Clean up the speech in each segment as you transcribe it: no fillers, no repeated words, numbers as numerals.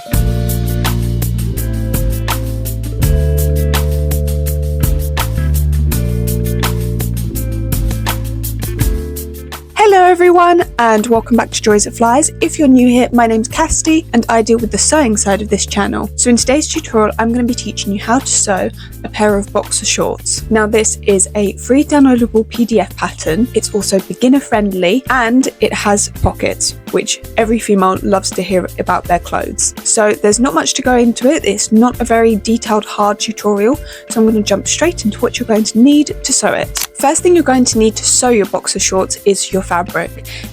Hello everyone and welcome back to Joys That Flies. If you're new here, my name's Cassidy and I deal with the sewing side of this channel. So in today's tutorial, I'm going to be teaching you how to sew a pair of boxer shorts. Now this is a free downloadable PDF pattern. It's also beginner friendly and it has pockets, which every female loves to hear about their clothes. So there's not much to go into it. It's not a very detailed, hard tutorial. So I'm going to jump straight into what you're going to need to sew it. First thing you're going to need to sew your boxer shorts is your fabric.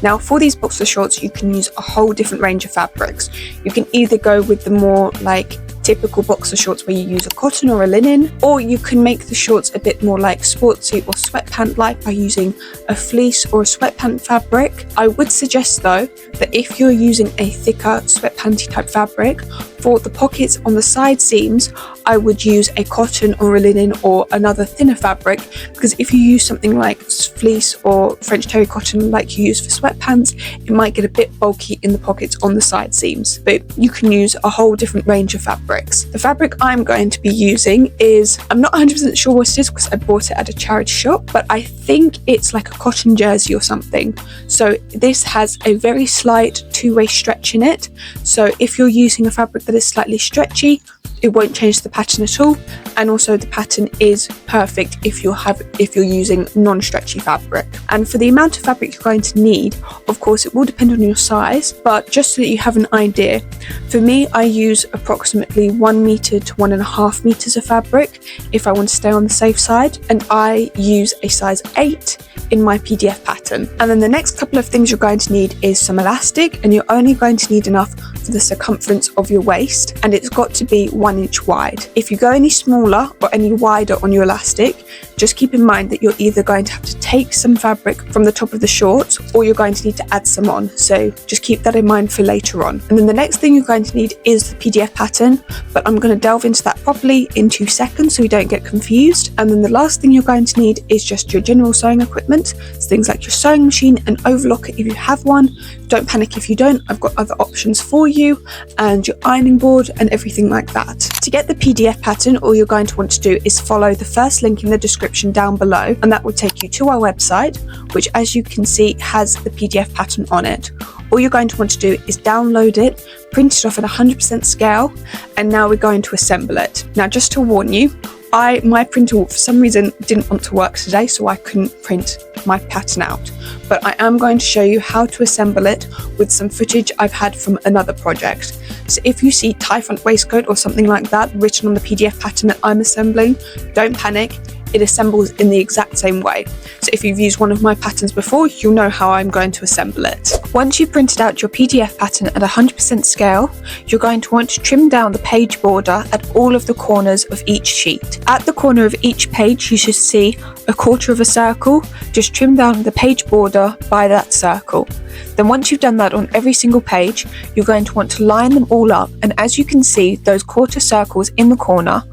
Now for these boxer shorts, you can use a whole different range of fabrics. You can either go with the more like typical boxer shorts where you use a cotton or a linen, or you can make the shorts a bit more like sportsy or sweatpant like by using a fleece or a sweatpant fabric. I would suggest though that if you're using a thicker sweatpanty type fabric, for the pockets on the side seams, I would use a cotton or a linen or another thinner fabric, because if you use something like fleece or French terry cotton like you use for sweatpants, it might get a bit bulky in the pockets on the side seams. But you can use a whole different range of fabrics. The fabric I'm going to be using is, I'm not 100% sure what it is because I bought it at a charity shop, but I think it's like a cotton jersey or something. So this has a very slight two-way stretch in it. So if you're using a fabric that is slightly stretchy, it won't change the pattern at all, and also the pattern is perfect if you're using non-stretchy fabric. And for the amount of fabric you're going to need, of course it will depend on your size, but just so that you have an idea, for me I use approximately 1 meter to 1.5 meters of fabric if I want to stay on the safe side, and I use a size 8 in my PDF pattern. And then the next couple of things you're going to need is some elastic, and you're only going to need enough for the circumference of your waist, and it's got to be 1 inch wide. If you go any smaller or any wider on your elastic, just keep in mind that you're either going to have to take some fabric from the top of the shorts or you're going to need to add some on. So just keep that in mind for later on. And then the next thing you're going to need is the PDF pattern, but I'm going to delve into that properly in 2 seconds so you don't get confused. And then the last thing you're going to need is just your general sewing equipment. So things like your sewing machine and overlocker if you have one. Don't panic if you don't, I've got other options for you, and your ironing board and everything like that. To get the PDF pattern, all you're going to want to do is follow the first link in the description down below, and that will take you to our website, which as you can see has the PDF pattern on it. All you're going to want to do is download it, print it off at 100% scale, and now we're going to assemble it. Now just to warn you, my printer for some reason didn't want to work today, so I couldn't print my pattern out, but I am going to show you how to assemble it with some footage I've had from another project. So if you see tie front waistcoat or something like that written on the PDF pattern that I'm assembling, don't panic, it assembles in the exact same way. So if you've used one of my patterns before, you'll know how I'm going to assemble it. Once you've printed out your PDF pattern at 100% scale, you're going to want to trim down the page border at all of the corners of each sheet. At the corner of each page, you should see a quarter of a circle. Just trim down the page border by that circle. Then once you've done that on every single page, you're going to want to line them all up, and as you can see, those quarter circles in the corner,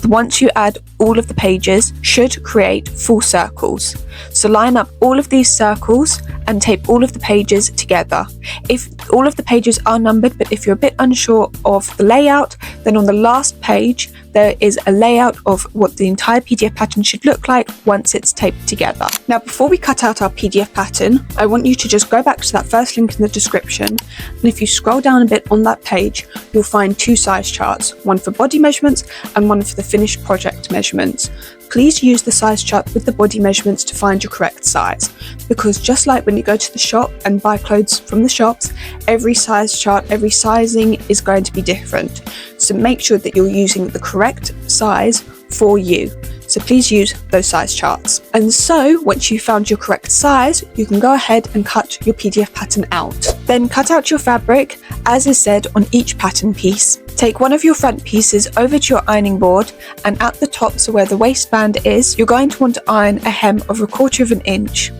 once you add all of the pages, should create full circles. So line up all of these circles and tape all of the pages together. If all of the pages are numbered, but if you're a bit unsure of the layout, then on the last page there is a layout of what the entire PDF pattern should look like once it's taped together. Now before we cut out our PDF pattern, I want you to just go back to that first link in the description, and if you scroll down a bit on that page, you'll find 2 size charts, one for body measurements and one for the finished project measurements. Please use the size chart with the body measurements to find your correct size, because just like when you go to the shop and buy clothes from the shops, every size chart, every sizing is going to be different. So make sure that you're using the correct size for you. So please use those size charts. And so once you've found your correct size, you can go ahead and cut your PDF pattern out. Then cut out your fabric, as is said on each pattern piece. Take one of your front pieces over to your ironing board, and at the top, so where the waistband is, you're going to want to iron a hem of 1/4 inch.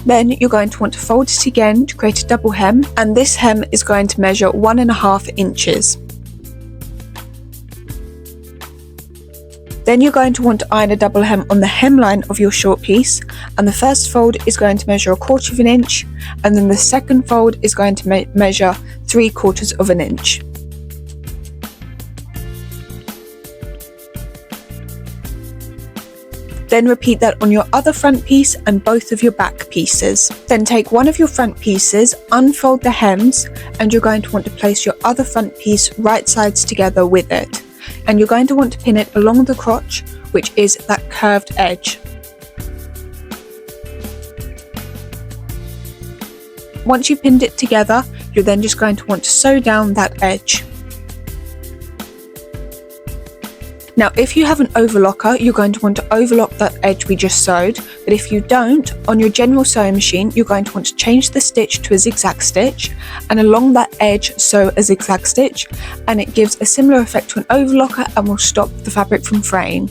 Then you're going to want to fold it again to create a double hem, and this hem is going to measure 1.5 inches. Then you're going to want to iron a double hem on the hemline of your short piece, and the first fold is going to measure 1/4 inch, and then the second fold is going to measure 3/4 inch. Then repeat that on your other front piece and both of your back pieces. Then take one of your front pieces, unfold the hems, and you're going to want to place your other front piece right sides together with it. And you're going to want to pin it along the crotch, which is that curved edge. Once you've pinned it together, you're then just going to want to sew down that edge. Now, if you have an overlocker, you're going to want to overlock that edge we just sewed, but if you don't, on your general sewing machine, you're going to want to change the stitch to a zigzag stitch, and along that edge sew a zigzag stitch, and it gives a similar effect to an overlocker and will stop the fabric from fraying.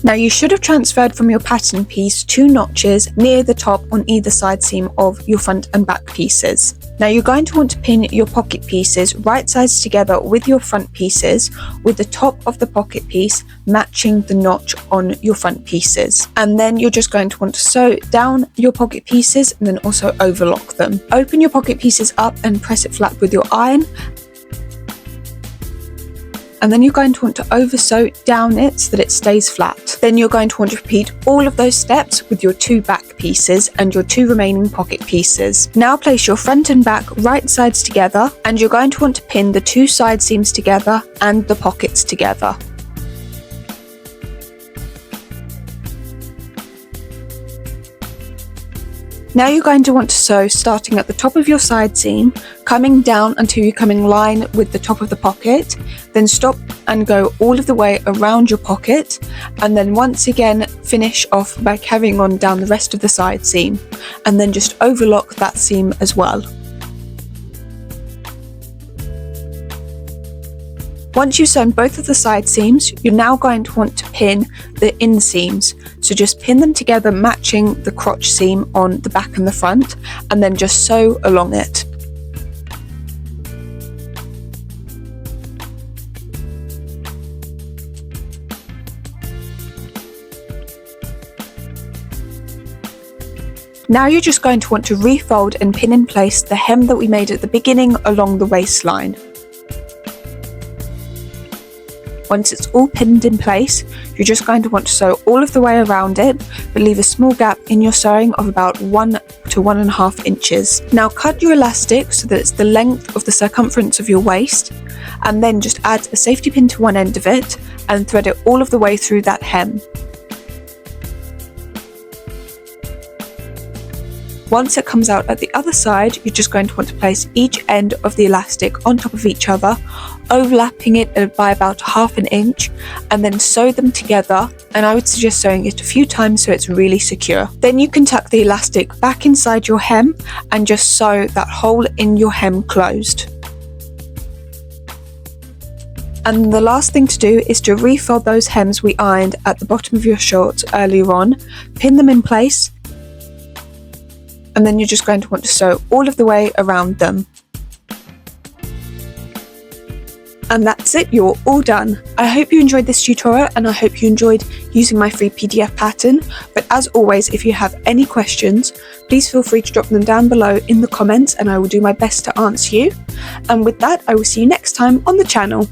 Now, you should have transferred from your pattern piece 2 notches near the top on either side seam of your front and back pieces. Now, you're going to want to pin your pocket pieces right sides together with your front pieces, with the top of the pocket piece matching the notch on your front pieces. And then you're just going to want to sew down your pocket pieces and then also overlock them. Open your pocket pieces up and press it flat with your iron. And then you're going to want to over sew down it so that it stays flat. Then you're going to want to repeat all of those steps with your 2 back pieces and your 2 remaining pocket pieces. Now place your front and back right sides together, and you're going to want to pin the 2 side seams together and the pockets together. Now you're going to want to sew starting at the top of your side seam, coming down until you come in line with the top of the pocket, then stop and go all of the way around your pocket, and then once again finish off by carrying on down the rest of the side seam, and then just overlock that seam as well. Once you've sewn both of the side seams, you're now going to want to pin the inseams. So just pin them together matching the crotch seam on the back and the front, and then just sew along it. Now you're just going to want to refold and pin in place the hem that we made at the beginning along the waistline. Once it's all pinned in place, you're just going to want to sew all of the way around it, but leave a small gap in your sewing of about 1 to 1.5 inches. Now cut your elastic so that it's the length of the circumference of your waist, and then just add a safety pin to one end of it and thread it all of the way through that hem. Once it comes out at the other side, you're just going to want to place each end of the elastic on top of each other, overlapping it by about 1/2 inch, and then sew them together, and I would suggest sewing it a few times so it's really secure. Then you can tuck the elastic back inside your hem and just sew that hole in your hem closed. And the last thing to do is to refold those hems we ironed at the bottom of your shorts earlier on, pin them in place, and then you're just going to want to sew all of the way around them. And that's it, you're all done. I hope you enjoyed this tutorial, and I hope you enjoyed using my free PDF pattern. But as always, if you have any questions, please feel free to drop them down below in the comments and I will do my best to answer you. And with that, I will see you next time on the channel.